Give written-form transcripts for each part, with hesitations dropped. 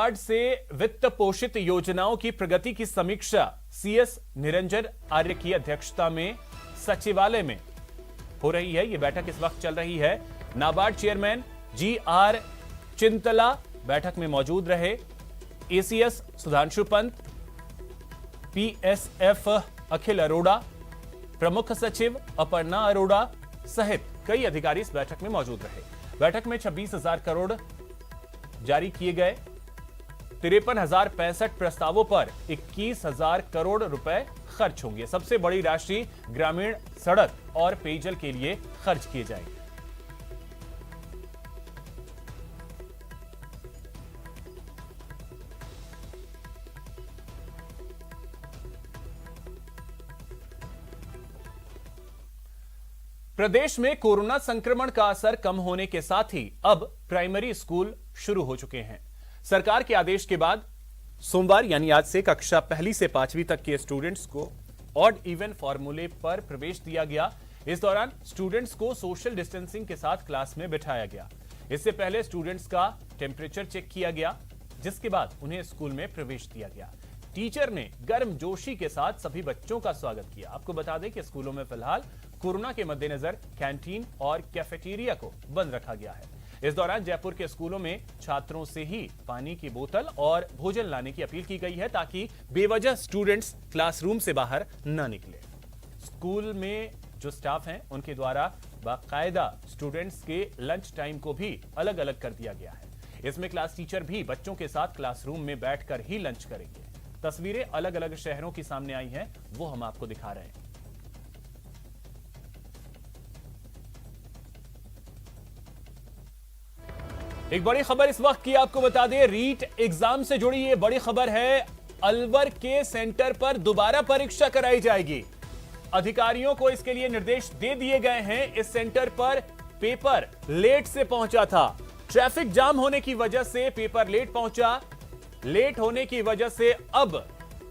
नाबार्ड से वित्त पोषित योजनाओं की प्रगति की समीक्षा सीएस निरंजन आर्य की अध्यक्षता में सचिवालय में हो रही है। यह बैठक इस वक्त चल रही है। नाबार्ड चेयरमैन GR चिंतला बैठक में मौजूद रहे। ACS सुधांशु पंत, PSF अखिल अरोड़ा, प्रमुख सचिव अपर्णा अरोड़ा सहित कई अधिकारी इस बैठक में मौजूद रहे। बैठक में 26,000 करोड़ जारी किए गए। 53,065 प्रस्तावों पर 21,000 करोड़ रुपए खर्च होंगे। सबसे बड़ी राशि ग्रामीण सड़क और पेयजल के लिए खर्च किए जाएंगे। प्रदेश में कोरोना संक्रमण का असर कम होने के साथ ही अब प्राइमरी स्कूल शुरू हो चुके हैं। सरकार के आदेश के बाद सोमवार यानी आज से कक्षा 1 से 5वीं तक के स्टूडेंट्स को ऑड इवन फॉर्मूले पर प्रवेश दिया गया। इस दौरान स्टूडेंट्स को सोशल डिस्टेंसिंग के साथ क्लास में बिठाया गया। इससे पहले स्टूडेंट्स का टेम्परेचर चेक किया गया, जिसके बाद उन्हें स्कूल में प्रवेश दिया गया। टीचर ने गर्मजोशी के साथ सभी बच्चों का स्वागत किया। आपको बता दें कि स्कूलों में फिलहाल कोरोना के मद्देनजर कैंटीन और कैफेटेरिया को बंद रखा गया है। इस दौरान जयपुर के स्कूलों में छात्रों से ही पानी की बोतल और भोजन लाने की अपील की गई है, ताकि बेवजह स्टूडेंट्स क्लासरूम से बाहर न निकले। स्कूल में जो स्टाफ हैं उनके द्वारा बाकायदा स्टूडेंट्स के लंच टाइम को भी अलग अलग कर दिया गया है। इसमें क्लास टीचर भी बच्चों के साथ क्लासरूम में बैठकर ही लंच करेंगे। तस्वीरें अलग अलग शहरों की सामने आई हैं, वो हम आपको दिखा रहे हैं। एक बड़ी खबर इस वक्त की आपको बता दें, रीट एग्जाम से जुड़ी ये बड़ी खबर है। अलवर के सेंटर पर दोबारा परीक्षा कराई जाएगी। अधिकारियों को इसके लिए निर्देश दे दिए गए हैं। इस सेंटर पर पेपर लेट से पहुंचा था। ट्रैफिक जाम होने की वजह से पेपर लेट पहुंचा। लेट होने की वजह से अब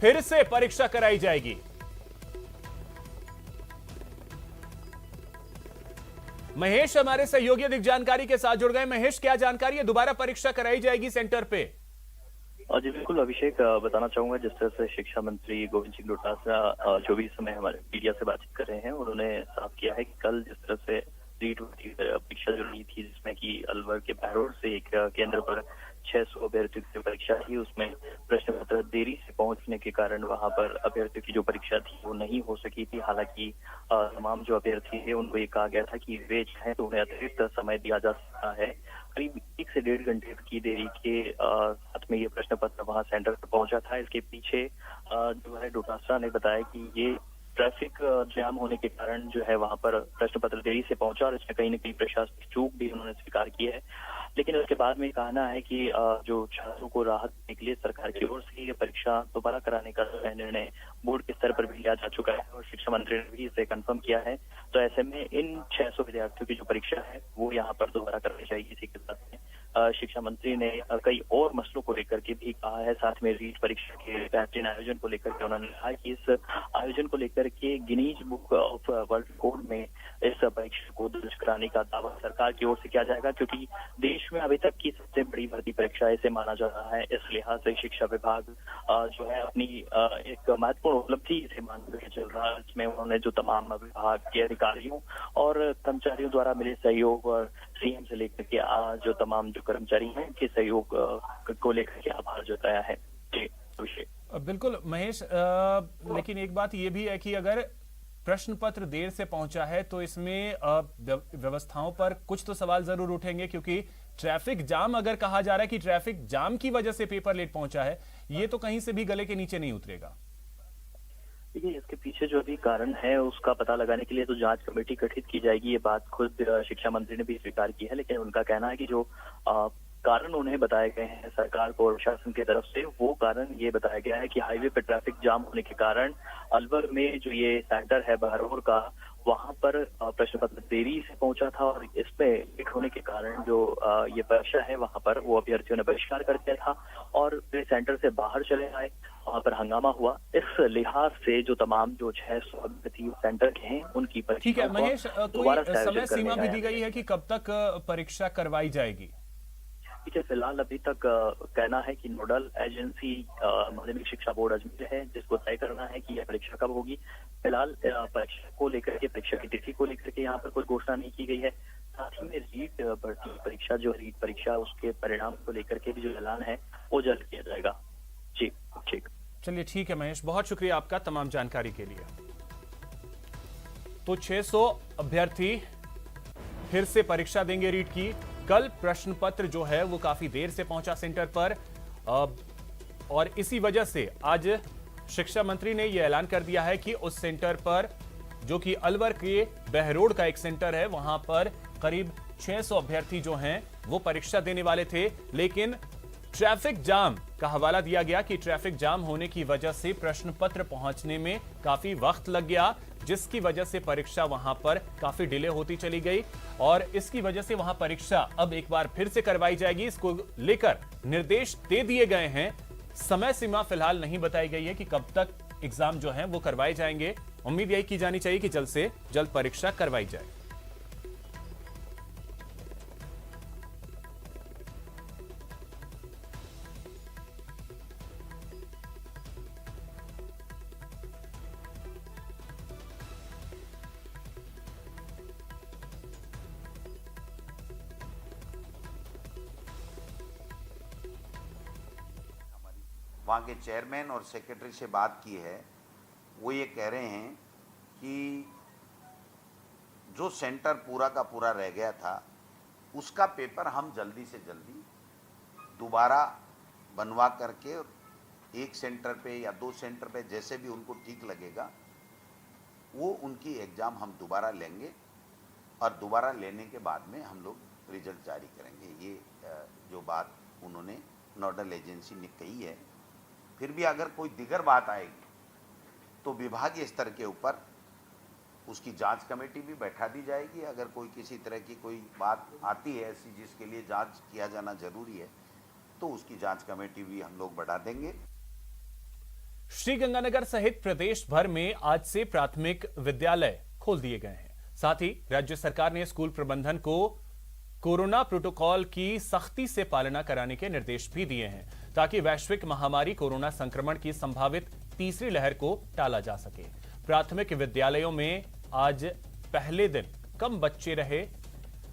फिर से परीक्षा कराई जाएगी। महेश हमारे सहयोगी अधिक जानकारी के साथ जुड़ गए। महेश, क्या जानकारी है? दोबारा परीक्षा कराई जाएगी सेंटर पे? जी बिल्कुल अभिषेक, बताना चाहूंगा जिस तरह से शिक्षा मंत्री गोविंद सिंह डोटासरा जो भी इस समय हमारे मीडिया से बातचीत कर रहे हैं, उन्होंने साफ किया है कि कल जिस तरह से रीट परीक्षा जो रही थी, जिसमें कि अलवर के बहरोड से एक केंद्र पर 600 अभ्यर्थियों की परीक्षा थी, उसमें प्रश्न पत्र देरी से पहुंचने के कारण वहां पर अभ्यर्थियों की जो परीक्षा थी वो नहीं हो सकी थी। हालांकि तमाम जो अभ्यर्थी थे उनको ये कहा गया था कि वे चाहे तो उन्हें अतिरिक्त समय दिया जा सकता है। करीब 1 से 1.5 घंटे की देरी के साथ में ये प्रश्न पत्र वहां सेंटर पर पहुंचा था। इसके पीछे जो है डोटासरा ने बताया कि ये ट्रैफिक जाम होने के कारण जो है वहां पर प्रश्न पत्र देरी से पहुंचा और इसमें कहीं न कहीं प्रशासनिक चूक भी उन्होंने स्वीकार की है। लेकिन उसके बाद में कहना है कि जो छात्रों को राहत देने के लिए सरकार की ओर से ये परीक्षा दोबारा कराने का निर्णय बोर्ड के स्तर पर भी लिया जा चुका है और शिक्षा मंत्री ने भी इसे कंफर्म किया है। तो ऐसे में इन 600 विद्यार्थियों की जो परीक्षा है वो यहाँ पर दोबारा कराई जाएगी। इसी के साथ में शिक्षा मंत्री ने कई और मसलों को लेकर के भी कहा है। साथ में रीट परीक्षा के बेहतरीन आयोजन को लेकर के उन्होंने कहा कि इस आयोजन को लेकर के Guinness book of world record में इस परीक्षा को दर्ज कराने का दावा सरकार की ओर से किया जाएगा, क्योंकि देश में अभी तक की सबसे बड़ी भर्ती परीक्षा इसे माना जा रहा है। इस लिहाज से शिक्षा विभाग जो है अपनी एक महत्वपूर्ण उपलब्धि इसे मानकर चल रहा है। इसमें उन्होंने जो तमाम विभाग के अधिकारियों और कर्मचारियों द्वारा मिले सहयोग और सीएम से लेकर के जो तमाम जो कर्मचारी हैं उनके सहयोग को लेकर के आभार जताया है। जी बिल्कुल महेश, लेकिन एक बात ये भी है कि अगर प्रश्न पत्र देर से पहुंचा है तो इसमें व्यवस्थाओं पर कुछ तो सवाल जरूर उठेंगे, क्योंकि ट्रैफिक जाम अगर कहा जा रहा है कि ट्रैफिक जाम की वजह से पेपर लेट पहुंचा है, ये तो कहीं से भी गले के नीचे नहीं उतरेगा। देखिए, इसके पीछे जो भी कारण है उसका पता लगाने के लिए तो जांच कमेटी गठित की जाएगी। ये बात खुद शिक्षा मंत्री ने भी स्वीकार की है। लेकिन उनका कहना है कि जो कारण उन्हें बताए गए हैं सरकार को और प्रशासन की तरफ से, वो कारण ये बताया गया है कि हाईवे पर ट्रैफिक जाम होने के कारण अलवर में जो ये सेंटर है बहरोड का, वहां पर प्रश्न पत्र देरी से पहुंचा था और इसमें लेट होने के कारण जो ये परीक्षा है वहां पर वो अभ्यर्थियों ने बहिष्कार कर दिया था और वे सेंटर से बाहर चले आए। वहां पर हंगामा हुआ। इस लिहाज से जो तमाम जो 600 अभ्यर्थी सेंटर के हैं उनकी परीक्षा, ठीक है महेश, कोई समय सीमा भी दी गई है कि कब तक परीक्षा करवाई जाएगी? देखिए फिलहाल अभी तक कहना है कि नोडल एजेंसी माध्यमिक शिक्षा बोर्ड अजमेर है, जिसको तय करना है कि यह परीक्षा कब होगी। फिलहाल परीक्षा को लेकर के, परीक्षा की तिथि को लेकर के यहाँ पर कोई घोषणा नहीं की गई है। साथ ही में रीट भर्ती परीक्षा जो रीट परीक्षा उसके परिणाम को लेकर के भी जो ऐलान है वो जल्द किया जाएगा। जी ठीक, चलिए ठीक है महेश, बहुत शुक्रिया आपका तमाम जानकारी के लिए। तो 600 अभ्यर्थी फिर से परीक्षा देंगे रीट की। कल प्रश्न पत्र जो है वो काफी देर से पहुंचा सेंटर पर, और इसी वजह से आज शिक्षा मंत्री ने यह ऐलान कर दिया है कि उस सेंटर पर, जो कि अलवर के बहरोड का एक सेंटर है, वहां पर करीब 600 अभ्यर्थी जो हैं वो परीक्षा देने वाले थे। लेकिन ट्रैफिक जाम का हवाला दिया गया कि ट्रैफिक जाम होने की वजह से प्रश्न पत्र पहुंचने में काफी वक्त लग गया, जिसकी वजह से परीक्षा वहां पर काफी डिले होती चली गई और इसकी वजह से वहां परीक्षा अब एक बार फिर से करवाई जाएगी। इसको लेकर निर्देश दे दिए गए हैं। समय सीमा फिलहाल नहीं बताई गई है कि कब तक एग्जाम जो है वो करवाए जाएंगे। उम्मीद यही की जानी चाहिए कि जल्द से जल्द परीक्षा करवाई जाए। वहाँ के चेयरमैन और सेक्रेटरी से बात की है। वो ये कह रहे हैं कि जो सेंटर पूरा का पूरा रह गया था उसका पेपर हम जल्दी से जल्दी दोबारा बनवा करके एक सेंटर पे या 2 सेंटर पे जैसे भी उनको ठीक लगेगा वो उनकी एग्ज़ाम हम दोबारा लेंगे और दोबारा लेने के बाद में हम लोग रिजल्ट जारी करेंगे। ये जो बात उन्होंने नोडल एजेंसी ने कही है। फिर भी अगर कोई दिगर बात आएगी तो विभागीय स्तर के ऊपर उसकी जांच कमेटी भी बैठा दी जाएगी। अगर कोई किसी तरह की कोई बात आती है ऐसी जिसके लिए जांच किया जाना जरूरी है तो उसकी जांच कमेटी भी हम लोग बढ़ा देंगे। श्रीगंगानगर सहित प्रदेश भर में आज से प्राथमिक विद्यालय खोल दिए गए हैं। साथ ही राज्य सरकार ने स्कूल प्रबंधन को कोरोना प्रोटोकॉल की सख्ती से पालना कराने के निर्देश भी दिए हैं ताकि वैश्विक महामारी कोरोना संक्रमण की संभावित तीसरी लहर को टाला जा सके। प्राथमिक विद्यालयों में आज पहले दिन कम बच्चे रहे,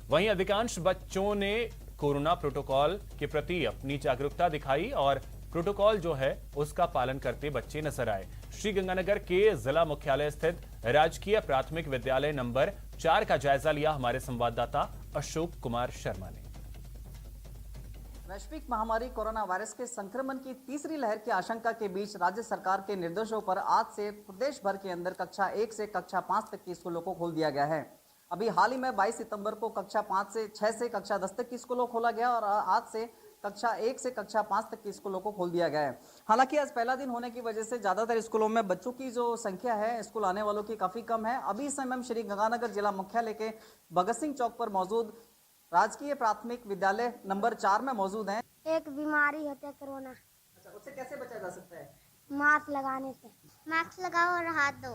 वहीं अधिकांश बच्चों ने कोरोना प्रोटोकॉल के प्रति अपनी जागरूकता दिखाई और प्रोटोकॉल जो है उसका पालन करते बच्चे नजर आए। श्रीगंगानगर के जिला मुख्यालय स्थित राजकीय प्राथमिक विद्यालय नंबर 4 का जायजा लिया हमारे संवाददाता अशोक कुमार शर्मा ने। वैश्विक महामारी कोरोना वायरस के संक्रमण की तीसरी लहर की आशंका के बीच राज्य सरकार के निर्देशों पर आज से प्रदेश भर के अंदर कक्षा 1 से कक्षा 5 तक की स्कूलों को खोल दिया गया है। अभी हाल ही में 22 सितंबर को कक्षा 6 से कक्षा 10 तक की स्कूलों को खोला गया और आज से कक्षा 1 से कक्षा 5 तक की स्कूलों को खोल दिया गया है। हालांकि आज पहला दिन होने की वजह से ज्यादातर स्कूलों में बच्चों की जो संख्या है स्कूल आने वालों की काफी कम है। अभी इस समय हम श्रीगंगानगर जिला मुख्यालय के भगत सिंह चौक पर मौजूद राजकीय प्राथमिक विद्यालय नंबर 4 में मौजूद हैं। एक बीमारी होता है कोरोना। अच्छा, उससे कैसे बचा जा सकता है? मास्क लगाने से। मास्क लगाओ और हाथ धो।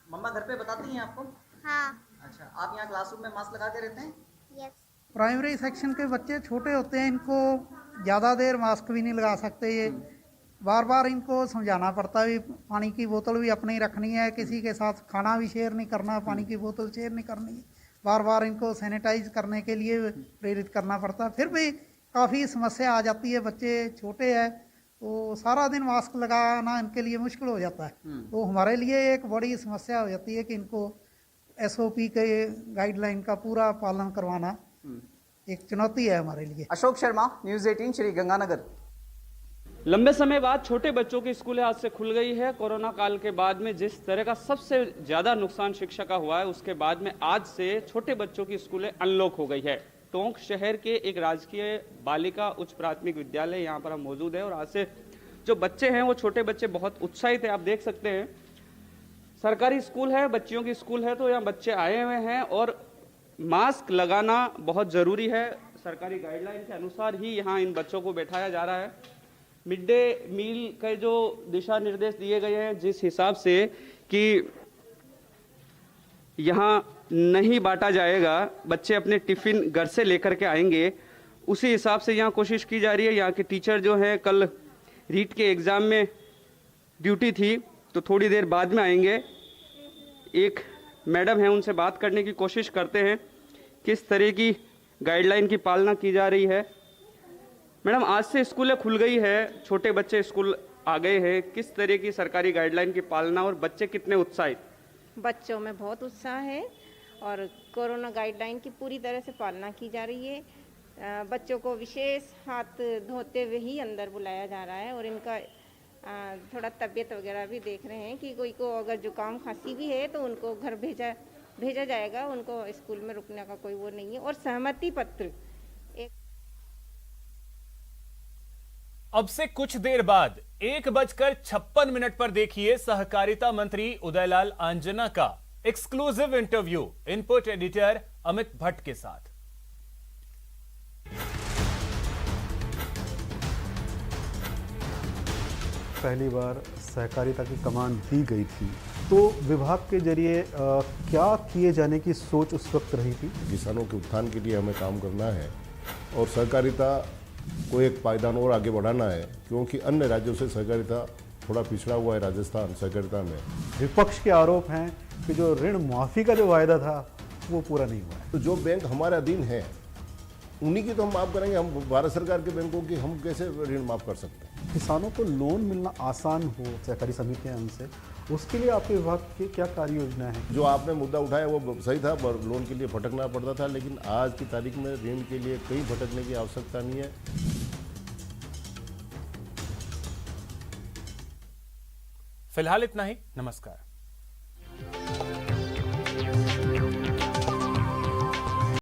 मम्मा घर पे बताती हैं आपको? हाँ। अच्छा, आप यहाँ क्लासरूम में मास्क लगा के रहते हैं? यस। प्राइमरी सेक्शन के बच्चे छोटे होते हैं, इनको ज़्यादा देर मास्क भी नहीं लगा सकते। ये बार बार इनको समझाना पड़ता है। पानी की बोतल भी अपनी रखनी है, किसी के साथ खाना भी शेयर नहीं करना, पानी की बोतल शेयर नहीं करनी है। बार बार इनको सैनिटाइज करने के लिए प्रेरित करना पड़ता है। फिर भी काफ़ी समस्या आ जाती है, बच्चे छोटे हैं तो सारा दिन मास्क लगाना इनके लिए मुश्किल हो जाता है। तो हमारे लिए एक बड़ी समस्या हो जाती है कि इनको SOP के गाइडलाइन का पूरा पालन करवाना एक चुनौती है हमारे लिए। अशोक शर्मा, न्यूज़ 18 श्रीगंगानगर। लंबे समय बाद छोटे बच्चों की स्कूलें आज से खुल गई है। कोरोना काल के बाद में जिस तरह का सबसे ज़्यादा नुकसान शिक्षा का हुआ है, उसके बाद में आज से छोटे बच्चों की स्कूलें अनलॉक हो गई है। टोंक शहर के एक राजकीय बालिका उच्च प्राथमिक विद्यालय यहाँ पर हम मौजूद है और आज से जो बच्चे हैं वो छोटे बच्चे बहुत उत्साहित है। आप देख सकते हैं सरकारी स्कूल है, बच्चियों की स्कूल है, तो यहाँ बच्चे आए हुए हैं और मास्क लगाना बहुत ज़रूरी है। सरकारी गाइडलाइन के अनुसार ही यहाँ इन बच्चों को बैठाया जा रहा है। मिड डे मील के जो दिशा निर्देश दिए गए हैं जिस हिसाब से कि यहाँ नहीं बांटा जाएगा, बच्चे अपने टिफिन घर से लेकर के आएंगे उसी हिसाब से यहाँ कोशिश की जा रही है। यहाँ के टीचर जो हैं, कल रीट के एग्ज़ाम में ड्यूटी थी तो थोड़ी देर बाद में आएंगे। एक मैडम है, उनसे बात करने की कोशिश करते हैं किस तरह की गाइडलाइन की पालना की जा रही है। मैडम, आज से स्कूलें खुल गई है, छोटे बच्चे स्कूल आ गए हैं, किस तरह की सरकारी गाइडलाइन की पालना और बच्चे कितने उत्साहित? बच्चों में बहुत उत्साह है और कोरोना गाइडलाइन की पूरी तरह से पालना की जा रही है। बच्चों को विशेष हाथ धोते हुए ही अंदर बुलाया जा रहा है और इनका थोड़ा तबीयत वगैरह भी देख रहे हैं कि कोई को अगर जुकाम खांसी भी है तो उनको घर भेजा जाएगा, उनको स्कूल में रुकने का कोई वो नहीं है। और सहमति पत्र अब से कुछ देर बाद 1:56 पर देखिए सहकारिता मंत्री उदयलाल आंजना का exclusive interview input editor Amit Bhatt के साथ। पहली बार सहकारिता की कमान दी गई थी तो विभाग के जरिए क्या किए जाने की सोच उस वक्त रही थी? किसानों के उत्थान के लिए हमें काम करना है और सहकारिता को एक पायदान और आगे बढ़ाना है, क्योंकि अन्य राज्यों से सहकारिता थोड़ा पिछड़ा हुआ है राजस्थान सहकारिता में। विपक्ष के आरोप हैं कि जो ऋण माफी का जो वायदा था वो पूरा नहीं हुआ है। तो जो बैंक हमारे अधीन है उन्हीं की तो हम माफ़ करेंगे, हम भारत सरकार के बैंकों की हम कैसे ऋण माफ़ कर सकते हैं? किसानों को लोन मिलना आसान हो सहकारी समितियां उनसे, उसके लिए आपके विभाग की क्या कार्य योजना है? जो आपने मुद्दा उठाया वो सही था, लोन के लिए भटकना पड़ता था, लेकिन आज की तारीख में ऋण के लिए कहीं भटकने की आवश्यकता नहीं है। फिलहाल इतना ही, नमस्कार।